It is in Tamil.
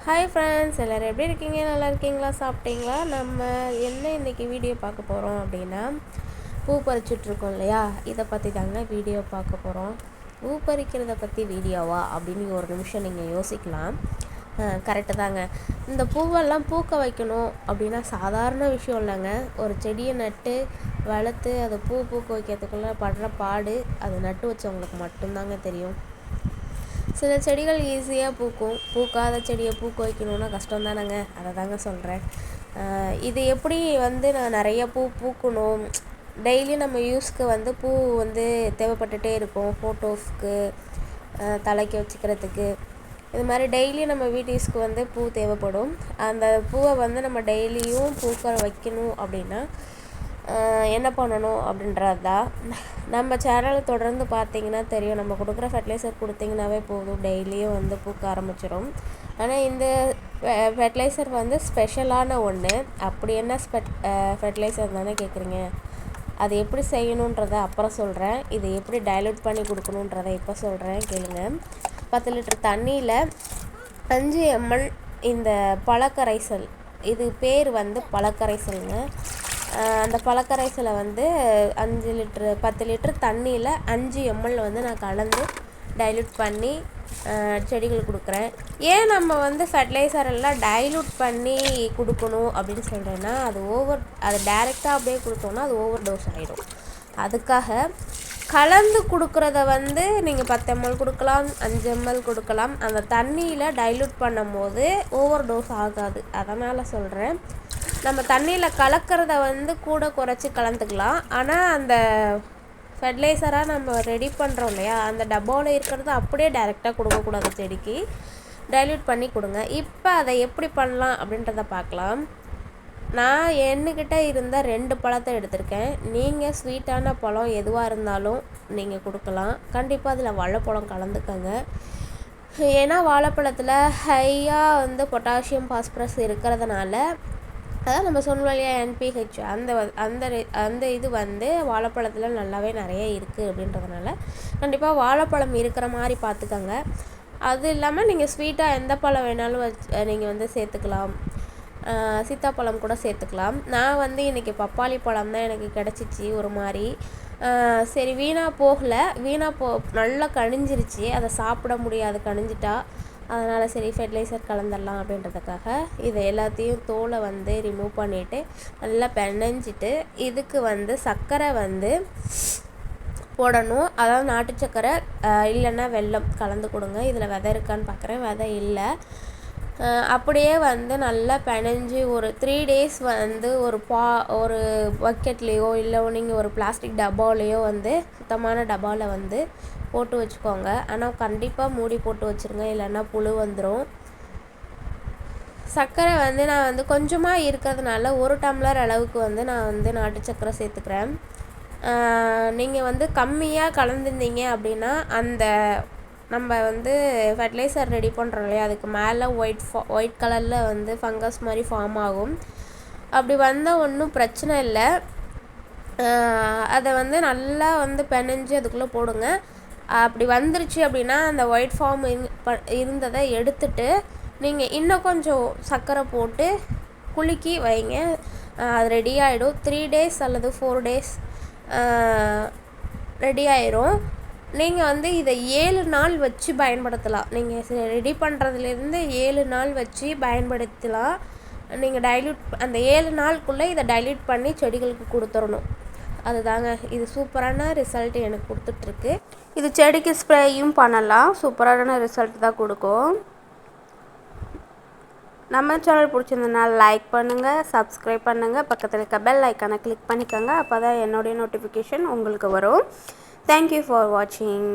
ஹாய் ஃப்ரெண்ட்ஸ், எல்லோரும் எப்படி இருக்கீங்க? நல்லா இருக்கீங்களா? சாப்பிட்டீங்களா? நம்ம என்ன இன்றைக்கி வீடியோ பார்க்க போகிறோம் அப்படின்னா, பூ பறிச்சுட்ருக்கோம் இல்லையா, இதை பற்றி தாங்க வீடியோ பார்க்க போகிறோம். பூ பறிக்கிறத பற்றி வீடியோவா அப்படின்னு ஒரு நிமிஷம் நீங்கள் யோசிக்கலாம். கரெக்டு தாங்க. இந்த பூவெல்லாம் பூக்க வைக்கணும் அப்படின்னா சாதாரண விஷயம் இல்லைங்க. ஒரு செடியை நட்டு வளர்த்து அதை பூக்க வைக்கிறதுக்குள்ளே படுற பாடு அதை நட்டு வச்சவங்களுக்கு மட்டும்தாங்க தெரியும். சில செடிகள் ஈஸியாக பூக்கும், பூக்காத செடியை பூக்க வைக்கணுன்னா கஷ்டம் தானேங்க. அதை தாங்க சொல்கிறேன். இது எப்படி நான் நிறைய பூக்கணும், டெய்லி நம்ம யூஸ்க்கு பூ தேவைப்பட்டுகிட்டே இருக்கும். ஃபோட்டோஸ்க்கு, தலைக்கு வச்சுக்கிறதுக்கு, இது மாதிரி டெய்லி நம்ம வீட்டு யூஸ்க்கு பூ தேவைப்படும். அந்த பூவை நம்ம டெய்லியும் பூக்க வைக்கணும் அப்படின்னா என்ன பண்ணணும் அப்படின்றது தான். நம்ம சேனலை தொடர்ந்து பார்த்தீங்கன்னா தெரியும், நம்ம கொடுக்குற ஃபெர்டிலைசர் கொடுத்தீங்கன்னாவே போதும், டெய்லியும் பூக்க ஆரம்பிச்சிடும். ஆனால் இந்த ஃபெர்டிலைசர் ஸ்பெஷலான ஒன்று. அப்படி என்ன ஃபெர்டிலைசர் தானே கேட்குறீங்க? அது எப்படி செய்யணுன்றதை அப்புறம் சொல்கிறேன். இது எப்படி டைலூட் பண்ணி கொடுக்கணுன்றதை இப்போ சொல்கிறேன், கேளுங்க. 10 லிட்டர் தண்ணியில் 5 ml இந்த பழக்கரைசல், இது பேர் பழக்கரைசலுங்க. அந்த பழக்கரைசலை 10 லிட்டர் தண்ணியில் 5 ml நான் கலந்து டைல்யூட் பண்ணி செடிகள் கொடுக்குறேன். ஏன் நம்ம ஃபெர்டிலைசர் எல்லாம் டைல்யூட் பண்ணி கொடுக்கணும் அப்படின்னு சொல்கிறேன்னா, அது டைரெக்டாக அப்படியே கொடுத்தோன்னா அது ஓவர் டோஸ் ஆகிடும். அதுக்காக கலந்து கொடுக்குறத நீங்கள் 10 ml கொடுக்கலாம், 5 ml கொடுக்கலாம். அந்த தண்ணியில் டைல்யூட் பண்ணும் போது ஓவர் டோஸ் ஆகாது. அதனால் சொல்கிறேன், நம்ம தண்ணியில் கலக்கிறத கூட குறைச்சி கலந்துக்கலாம். ஆனால் அந்த ஃபெர்டிலைசராக நம்ம ரெடி பண்ணுறோம் இல்லையா, அந்த டப்பாவில் இருக்கிறது அப்படியே டைரெக்டாக கொடுக்கக்கூடாது, செடிக்கு டைல்யூட் பண்ணி கொடுங்க. இப்போ அதை எப்படி பண்ணலாம் அப்படின்றத பார்க்கலாம். நான் என்கிட்ட இருந்த 2 பழத்தை எடுத்திருக்கேன். நீங்கள் ஸ்வீட்டான பழம் எதுவாக இருந்தாலும் நீங்கள் கொடுக்கலாம். கண்டிப்பாக அதில் வாழைப்பழம் கலந்துக்கங்க. ஏன்னா வாழைப்பழத்தில் ஹையாக பொட்டாசியம், பாஸ்பரஸ் இருக்கிறதுனால, அதான் நம்ம சொன்னோம் இல்லையா, NPH, அந்த இது வாழைப்பழத்தில் நல்லாவே நிறைய இருக்குது. அப்படின்றதுனால கண்டிப்பாக வாழைப்பழம் இருக்கிற மாதிரி பார்த்துக்கங்க. அது இல்லாமல் நீங்கள் ஸ்வீட்டாக எந்த பழம் வேணாலும் நீங்கள் சேர்த்துக்கலாம். சீத்தாப்பழம் கூட சேர்த்துக்கலாம். நான் இன்றைக்கி பப்பாளி பழம் தான் எனக்கு கிடச்சிச்சு. ஒரு மாதிரி சரி, நல்லா கனிஞ்சிருச்சு, அதை சாப்பிட முடியாது கனிஞ்சிட்டா. அதனால் சரி ஃபெர்டிலைசர் கலந்துடலாம் அப்படின்றதுக்காக இதை எல்லாத்தையும் தோலை ரிமூவ் பண்ணிவிட்டு நல்லா பெனஞ்சிட்டு இதுக்கு சர்க்கரை போடணும். அதாவது நாட்டு சர்க்கரை இல்லைன்னா வெல்லம் கலந்து கொடுங்க. இதில் விதை இருக்கான்னு பார்க்குறேன், விதை இல்லை. அப்படியே நல்லா பெனஞ்சு ஒரு 3 days ஒரு பக்கெட்லேயோ இல்லை நீங்கள் ஒரு பிளாஸ்டிக் டப்பாவிலையோ சுத்தமான டப்பாவில் போட்டு வச்சுக்கோங்க. ஆனால் கண்டிப்பாக மூடி போட்டு வச்சுருங்க, இல்லைன்னா புழு வந்துடும். சர்க்கரை நான் கொஞ்சமாக இருக்கிறதுனால 1 டம்ளர் அளவுக்கு நான் நாட்டு சர்க்கரை சேர்த்துக்கிறேன். நீங்கள் கம்மியாக கலந்துருந்தீங்க அப்படின்னா அந்த நம்ம ஃபெர்டிலைசர் ரெடி பண்ணுறோம் இல்லையா, அதுக்கு மேலே ஒயிட் கலரில் ஃபங்கஸ் மாதிரி ஃபார்ம் ஆகும். அப்படி வந்தால் ஒன்றும் பிரச்சனை இல்லை. அதை நல்லா பெனஞ்சு அதுக்குள்ளே போடுங்க. அப்படி வந்துருச்சு அப்படின்னா அந்த ஒயிட் ஃபார்ம் இருந்ததை எடுத்துட்டு நீங்கள் இன்னும் கொஞ்சம் சர்க்கரை போட்டு குலுக்கி வைங்க. அது ரெடி ஆகிடும். 3 days அல்லது 4 days ரெடி ஆயிரும். நீங்கள் இதை 7 நாள் வச்சு பயன்படுத்தலாம். நீங்கள் ரெடி பண்ணுறதுலேருந்து 7 நாள் வச்சு பயன்படுத்தலாம். நீங்கள் அந்த 7 நாளுக்குள்ளே இதை டைல்யூட் பண்ணி செடிகளுக்கு கொடுத்துடணும். அதுதாங்க, இது சூப்பரான ரிசல்ட் எனக்கு கொடுத்துட்ருக்கு. இது செடிக்கு ஸ்ப்ரேயும் பண்ணலாம், சூப்பரான ரிசல்ட் தான் கொடுக்கும். நம்ம சேனல் பிடிச்சிருந்ததுனால லைக் பண்ணுங்கள், சப்ஸ்கிரைப் பண்ணுங்கள், பக்கத்தில் இருக்க பெல் ஐக்கானை கிளிக் பண்ணிக்கோங்க. அப்போ தான் என்னுடைய நோட்டிஃபிகேஷன் உங்களுக்கு வரும். தேங்க்யூ ஃபார் வாட்சிங்.